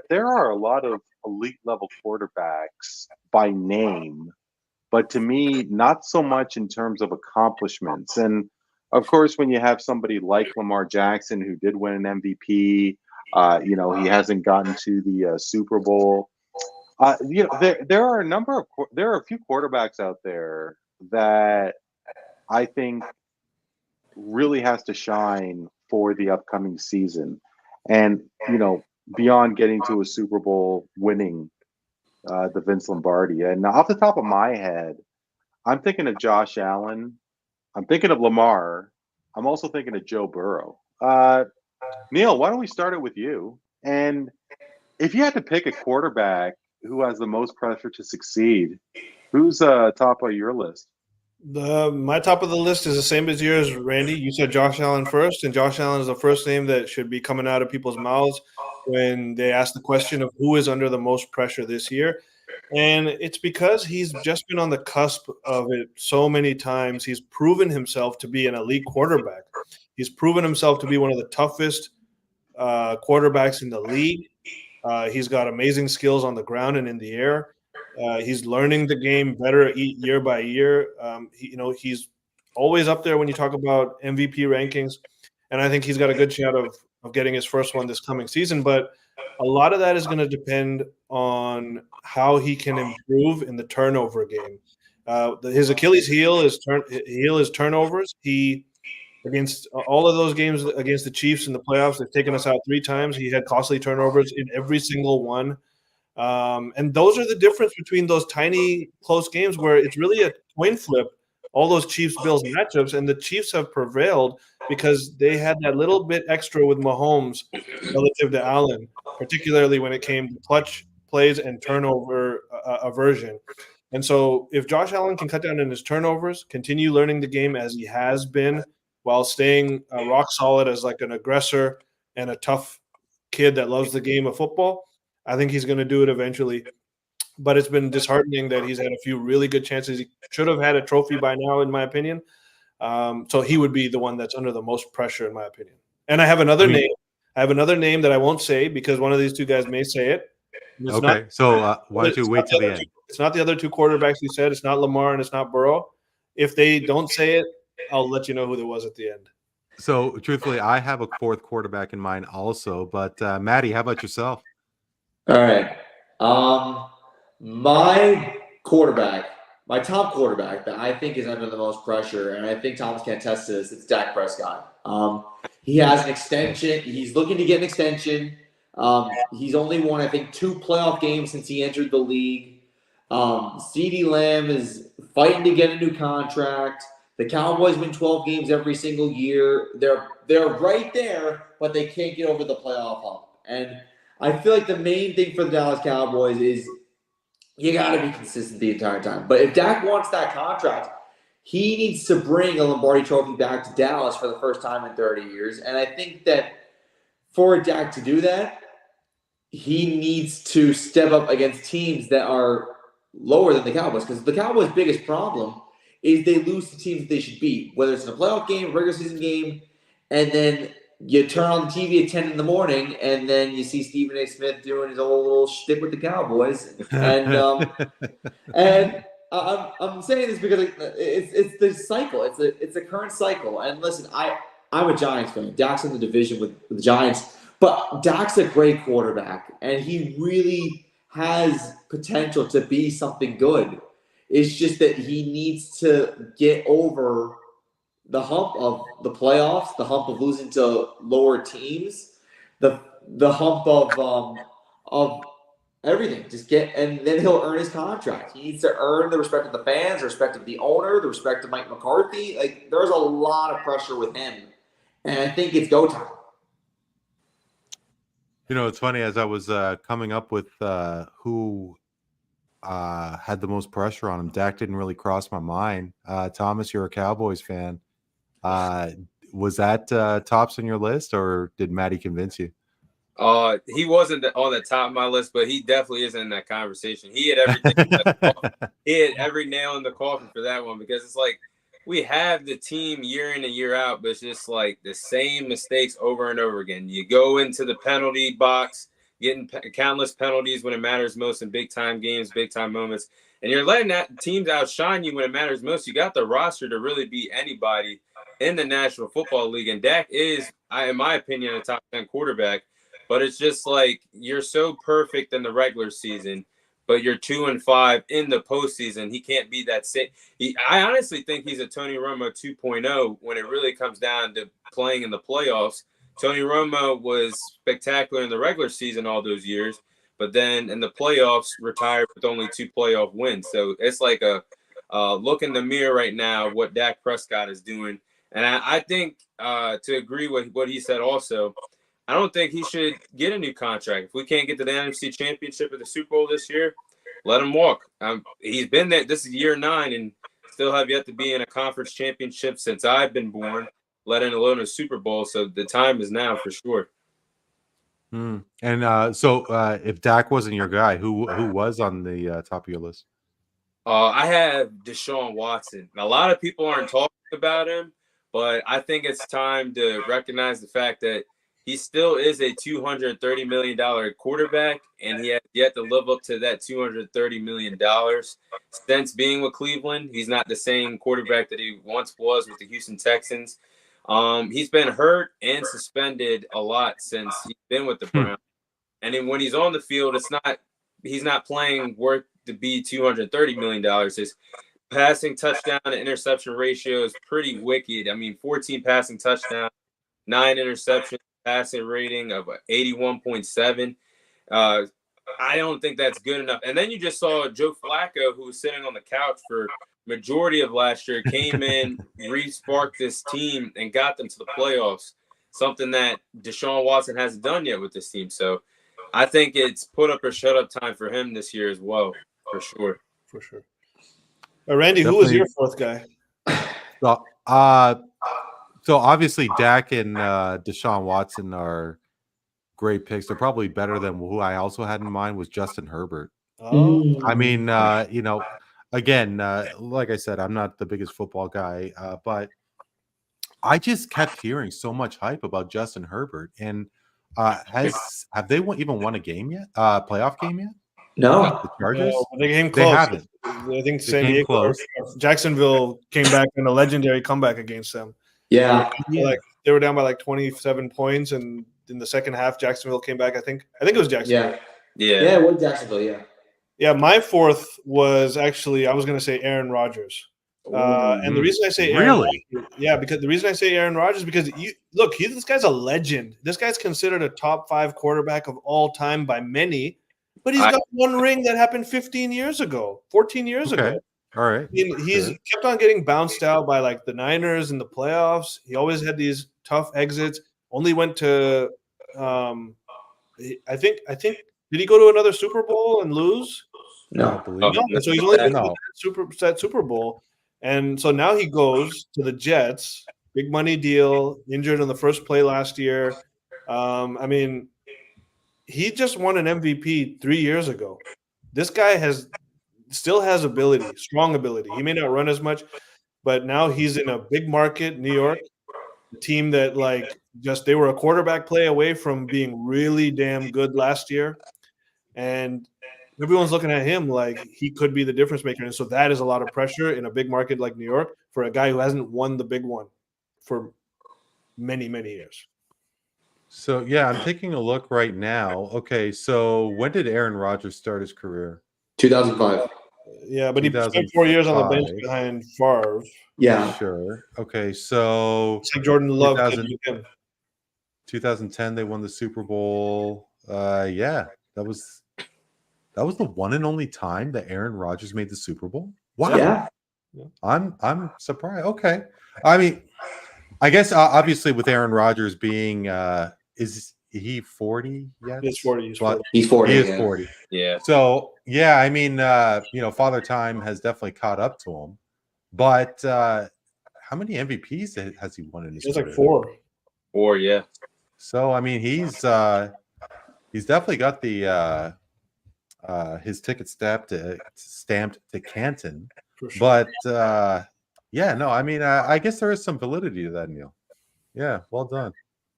there are a lot of elite level quarterbacks by name, but to me, not so much in terms of accomplishments. And of course, when you have somebody like Lamar Jackson who did win an MVP, he hasn't gotten to the Super Bowl. There are there are a few quarterbacks out there that I think really has to shine for the upcoming season, and beyond getting to a Super Bowl, winning the Vince Lombardi. And off the top of my head, I'm thinking of Josh Allen. I'm thinking of Lamar. I'm also thinking of Joe Burrow. Neil, why don't we start it with you? And if you had to pick a quarterback who has the most pressure to succeed, who's top of your list? My top of the list is the same as yours, Randy. You said Josh Allen first, and Josh Allen is the first name that should be coming out of people's mouths when they ask the question of who is under the most pressure this year. And it's because he's just been on the cusp of it so many times. He's proven himself to be an elite quarterback. He's proven himself to be one of the toughest quarterbacks in the league. He's got amazing skills on the ground and in the air. He's learning the game better year by year. He's always up there when you talk about MVP rankings, and I think he's got a good shot of getting his first one this coming season. But a lot of that is going to depend on how he can improve in the turnover game. His Achilles heel is turnovers. He against all of those games against the Chiefs in the playoffs, they've taken us out 3 times. He had costly turnovers in every single one. And those are the difference between those tiny close games where it's really a coin flip, all those Chiefs-Bills matchups, and the Chiefs have prevailed because they had that little bit extra with Mahomes relative to Allen, particularly when it came to clutch plays and turnover aversion. And so if Josh Allen can cut down on his turnovers, continue learning the game as he has been while staying rock solid as like an aggressor and a tough kid that loves the game of football, I think he's going to do it eventually. But it's been disheartening that he's had a few really good chances. He should have had a trophy by now, in my opinion. So he would be the one that's under the most pressure, in my opinion. And I have another name. I have another name that I won't say because one of these two guys may say it. Okay, so why don't you wait till the end? It's not the other 2 quarterbacks you said. It's not Lamar and it's not Burrow. If they don't say it, I'll let you know who there was at the end. So truthfully, I have a 4th quarterback in mind also. But Maddie, how about yourself? All right. My top quarterback that I think is under the most pressure, and I think Thomas can attest to this, it's Dak Prescott. He has an extension. He's looking to get an extension. He's only won, I think, 2 playoff games since he entered the league. CeeDee Lamb is fighting to get a new contract. The Cowboys win 12 games every single year. They're right there, but they can't get over the playoff hump. And I feel like the main thing for the Dallas Cowboys is you got to be consistent the entire time. But if Dak wants that contract, he needs to bring a Lombardi Trophy back to Dallas for the first time in 30 years. And I think that for Dak to do that, he needs to step up against teams that are lower than the Cowboys. Because the Cowboys' biggest problem is they lose to teams that they should beat, whether it's in a playoff game, regular season game, and then you turn on the TV at 10 in the morning, and then you see Stephen A. Smith doing his old little shtick with the Cowboys. And I'm saying this because it's the cycle. It's a current cycle. And listen, I'm a Giants fan. Dak's in the division with the Giants, but Dak's a great quarterback, and he really has potential to be something good. It's just that he needs to get over the hump of the playoffs, the hump of losing to lower teams, the hump of everything. And then he'll earn his contract. He needs to earn the respect of the fans, the respect of the owner, the respect of Mike McCarthy. Like, there's a lot of pressure with him, and I think it's go time. It's funny, as I was coming up with who had the most pressure on him, Dak didn't really cross my mind. Thomas, you're a Cowboys fan. Was that tops on your list, or did Maddie convince you? He wasn't on the top of my list, but he definitely is in that conversation. He had everything. He had every nail in the coffin for that one, because it's like we have the team year in and year out, but it's just like the same mistakes over and over again. You go into the penalty box, getting countless penalties when it matters most in big time games, big time moments, and you're letting that teams outshine you when it matters most. You got the roster to really beat anybody in the National Football League, and Dak is, in my opinion, a top 10 quarterback. But it's just like you're so perfect in the regular season, but you're 2-5 in the postseason. He can't be that same. I honestly think he's a Tony Romo 2.0 when it really comes down to playing in the playoffs. Tony Romo was spectacular in the regular season all those years, but then in the playoffs retired with only 2 playoff wins. So it's like a look in the mirror right now what Dak Prescott is doing. And I think to agree with what he said also, I don't think he should get a new contract. If we can't get to the NFC Championship or the Super Bowl this year, let him walk. He's been there. This is year 9 and still have yet to be in a conference championship since I've been born, let alone a Super Bowl. So the time is now for sure. And so if Dak wasn't your guy, who was on the top of your list? I have Deshaun Watson. A lot of people aren't talking about him, but I think it's time to recognize the fact that he still is a $230 million quarterback, and he has yet to live up to that $230 million. Since being with Cleveland, he's not the same quarterback that he once was with the Houston Texans. He's been hurt and suspended a lot since he's been with the Browns. And then when he's on the field, he's not playing worth to be $230 million. His passing touchdown to interception ratio is pretty wicked. I mean, 14 passing touchdowns, 9 interceptions, passing rating of 81.7. I don't think that's good enough. And then you just saw Joe Flacco, who was sitting on the couch for majority of last year, came in, re-sparked this team, and got them to the playoffs, something that Deshaun Watson hasn't done yet with this team. So I think it's put up or shut up time for him this year as well, for sure. For sure. Randy, Definitely. who was your 4th guy? So obviously Dak and Deshaun Watson are great picks. They're probably better than who I also had in mind was Justin Herbert. Oh. I mean, again, like I said, I'm not the biggest football guy, but I just kept hearing so much hype about Justin Herbert. And have they even won a game yet? Playoff game yet? No. The Chargers? No, they came They close. haven't. I think They San came Diego, close. Jacksonville came back in a legendary comeback against them. Yeah. Like they were down by like 27 points, and in the second half, Jacksonville came back. I think it was Jacksonville. Yeah, it was Jacksonville. Yeah. Yeah, my 4th was actually I was going to say Aaron Rodgers. And the reason I say Aaron Rodgers, because the reason I say Aaron Rodgers because this guy's a legend. This guy's considered a top 5 quarterback of all time by many, but he's got one ring that happened 14 years ago. All right. He's kept on getting bounced out by like the Niners in the playoffs. He always had these tough exits. Only went to, I think, did he go to another Super Bowl and lose? No. No. So he's only been to that Super Bowl. And so now he goes to the Jets, big money deal, injured on the first play last year. I mean, he just won an MVP 3 years ago. This guy still has ability, strong ability. He may not run as much, but now he's in a big market, New York, a team that they were a quarterback play away from being really damn good last year. And everyone's looking at him like he could be the difference maker. And so that is a lot of pressure in a big market like New York for a guy who hasn't won the big one for many, many years. So, yeah, I'm taking a look right now. Okay, so when did Aaron Rodgers start his career? 2005. Yeah, but he spent 4 years on the bench behind Favre. Yeah. Sure. Okay, so it's like Jordan Love. 2010, they won the Super Bowl. Yeah, that was the one and only time that Aaron Rodgers made the Super Bowl. Wow. Yeah. I'm surprised. Okay. I mean, I guess obviously with Aaron Rodgers being is he 40 yet? He's 40. He's 40. He is 40. Yeah. So yeah, I mean, Father Time has definitely caught up to him. But how many MVPs has he won in his career? It's like 4. 4, yeah. So I mean, he's definitely got the his ticket stamped to Canton. For sure. But yeah, no, I mean, I guess there is some validity to that, Neil. Yeah, well done.